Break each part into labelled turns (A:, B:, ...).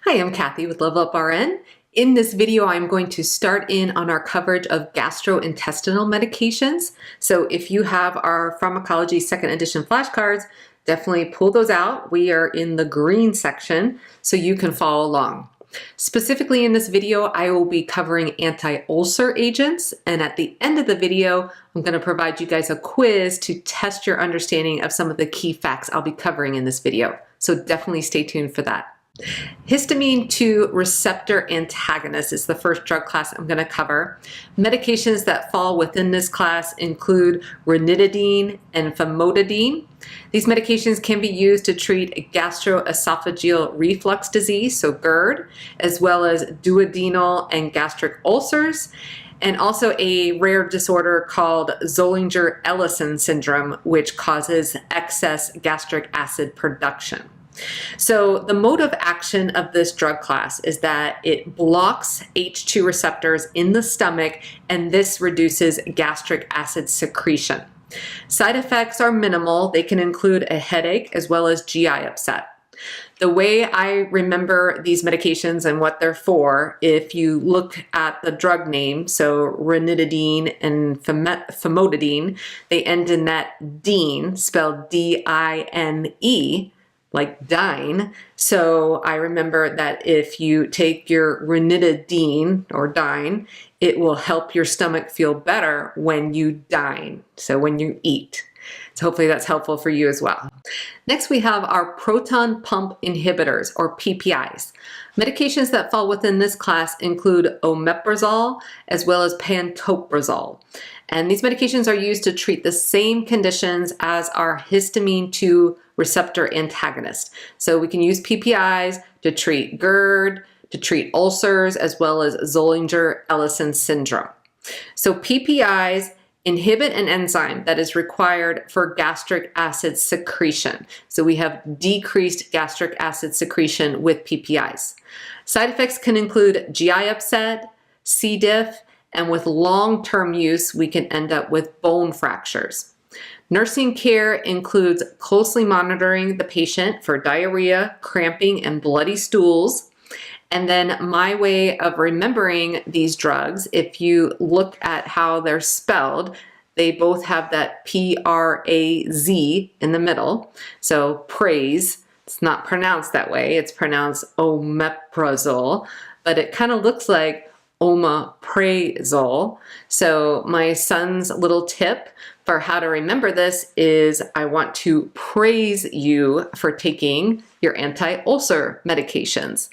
A: Hi, I'm Kathy with Level Up RN. In this video, I'm going to start in on our coverage of gastrointestinal medications. So if you have our pharmacology second edition flashcards, definitely pull those out. We are in the green section so you can follow along. Specifically in this video, I will be covering anti-ulcer agents, and at the end of the video, I'm going to provide you guys a quiz to test your understanding of some of the key facts I'll be covering in this video. So definitely stay tuned for that. Histamine 2 receptor antagonist is the first drug class I'm going to cover. Medications that fall within this class include ranitidine and famotidine. These medications can be used to treat gastroesophageal reflux disease, so GERD, as well as duodenal and gastric ulcers, and also a rare disorder called Zollinger-Ellison syndrome, which causes excess gastric acid production. So the mode of action of this drug class is that it blocks H2 receptors in the stomach, and this reduces gastric acid secretion. Side effects are minimal. They can include a headache as well as GI upset. The way I remember these medications and what they're for, if you look at the drug name, so ranitidine and famotidine, they end in that dine, spelled D-I-N-E, like dine. So I remember that if you take your ranitidine or dine, it will help your stomach feel better when you dine, so when you eat. So hopefully that's helpful for you as well. Next, we have our proton pump inhibitors, or PPIs. Medications that fall within this class include omeprazole as well as pantoprazole. And these medications are used to treat the same conditions as our histamine 2 receptor antagonist. So we can use PPIs to treat GERD, to treat ulcers, as well as Zollinger-Ellison syndrome. So PPIs inhibit an enzyme that is required for gastric acid secretion. So we have decreased gastric acid secretion with PPIs. Side effects can include GI upset, C. diff, and with long-term use, we can end up with bone fractures. Nursing care includes closely monitoring the patient for diarrhea, cramping, and bloody stools. And then my way of remembering these drugs, if you look at how they're spelled, they both have that P-R-A-Z in the middle. So praise, it's not pronounced that way. It's pronounced omeprazole, but it kind of looks like omeprazole. So my son's little tip for how to remember this is I want to praise you for taking your anti-ulcer medications.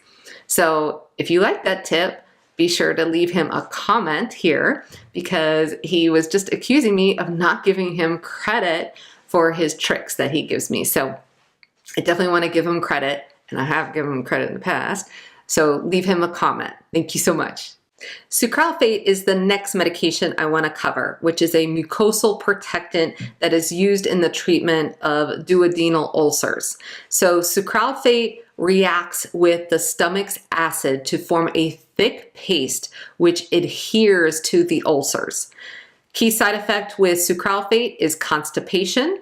A: So if you like that tip, be sure to leave him a comment here, because he was just accusing me of not giving him credit for his tricks that he gives me. So I definitely want to give him credit, and I have given him credit in the past. So leave him a comment. Thank you so much. Sucralfate is the next medication I want to cover, which is a mucosal protectant that is used in the treatment of duodenal ulcers. So sucralfate reacts with the stomach's acid to form a thick paste which adheres to the ulcers. Key side effect with sucralfate is constipation.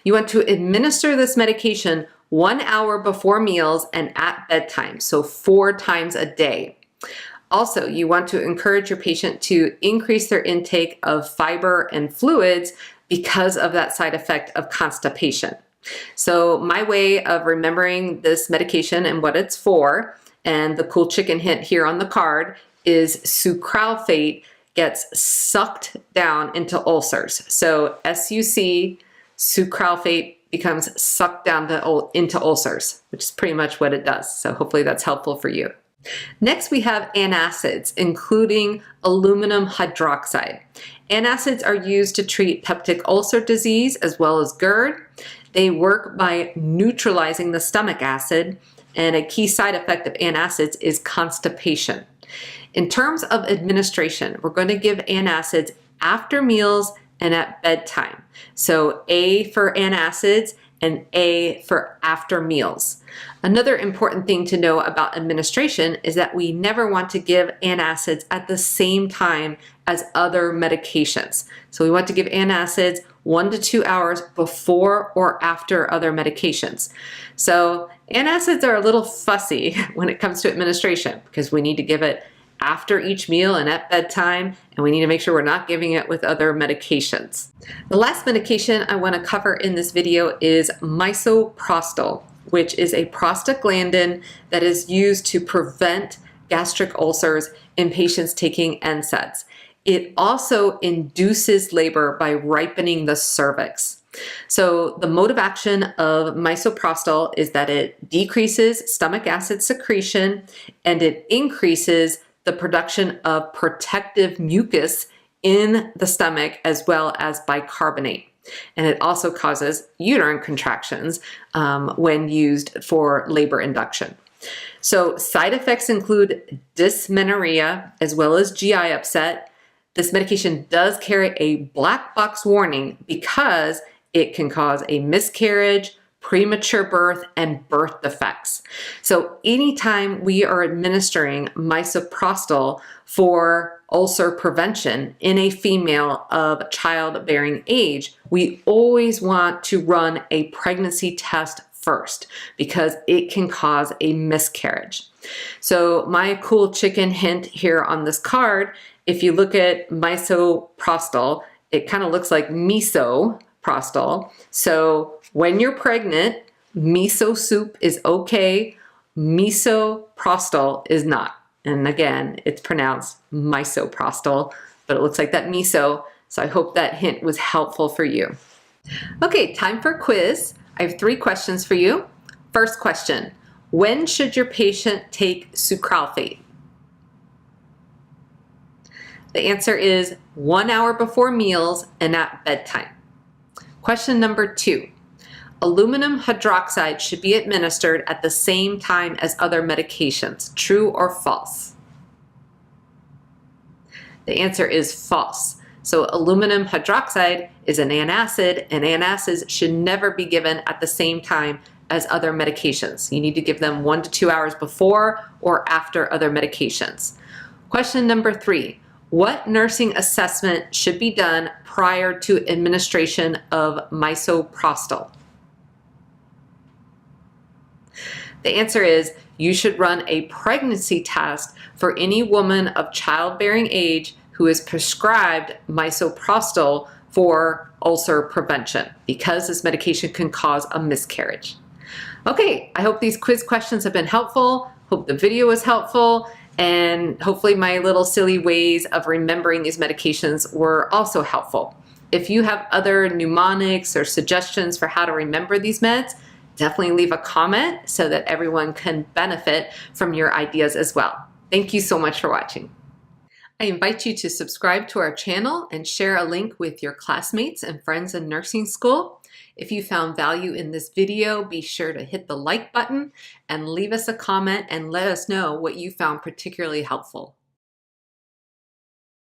A: You want to administer this medication 1 hour before meals and at bedtime, so 4 times a day. Also, you want to encourage your patient to increase their intake of fiber and fluids because of that side effect of constipation. So my way of remembering this medication and what it's for, and the cool chicken hint here on the card, is sucralfate gets sucked down into ulcers. So SUC, sucralfate becomes sucked down into ulcers, which is pretty much what it does. So hopefully that's helpful for you. Next, we have antacids, including aluminum hydroxide. Antacids are used to treat peptic ulcer disease as well as GERD. They work by neutralizing the stomach acid, and a key side effect of antacids is constipation. In terms of administration, we're going to give antacids after meals and at bedtime. So A for antacids and A for after meals. Another important thing to know about administration is that we never want to give antacids at the same time as other medications. So we want to give antacids 1 to 2 hours before or after other medications. So antacids are a little fussy when it comes to administration because we need to give it after each meal and at bedtime, and we need to make sure we're not giving it with other medications. The last medication I want to cover in this video is misoprostol, which is a prostaglandin that is used to prevent gastric ulcers in patients taking NSAIDs. It also induces labor by ripening the cervix. So the mode of action of misoprostol is that it decreases stomach acid secretion and it increases the production of protective mucus in the stomach as well as bicarbonate. And it also causes uterine contractions when used for labor induction. So side effects include dysmenorrhea as well as GI upset. This medication does carry a black box warning because it can cause a miscarriage, premature birth, and birth defects. So anytime we are administering misoprostol for ulcer prevention in a female of childbearing age, we always want to run a pregnancy test first because it can cause a miscarriage. So my cool chicken hint here on this card, if you look at misoprostol, it kind of looks like misoprostol. So when you're pregnant, miso soup is okay, misoprostol is not. And again, it's pronounced misoprostol, but it looks like that miso. So I hope that hint was helpful for you. Okay, time for a quiz. I have 3 questions for you. First question, when should your patient take sucralfate? The answer is 1 hour before meals and at bedtime. Question number 2, aluminum hydroxide should be administered at the same time as other medications. True or false? The answer is false. So aluminum hydroxide is an antacid, and antacids should never be given at the same time as other medications. You need to give them 1 to 2 hours before or after other medications. Question number 3, what nursing assessment should be done prior to administration of misoprostol? The answer is you should run a pregnancy test for any woman of childbearing age who is prescribed misoprostol for ulcer prevention because this medication can cause a miscarriage. Okay, I hope these quiz questions have been helpful. Hope the video was helpful, and hopefully my little silly ways of remembering these medications were also helpful. If you have other mnemonics or suggestions for how to remember these meds, definitely leave a comment so that everyone can benefit from your ideas as well. Thank you so much for watching. I invite you to subscribe to our channel and share a link with your classmates and friends in nursing school. If you found value in this video, be sure to hit the like button and leave us a comment and let us know what you found particularly helpful.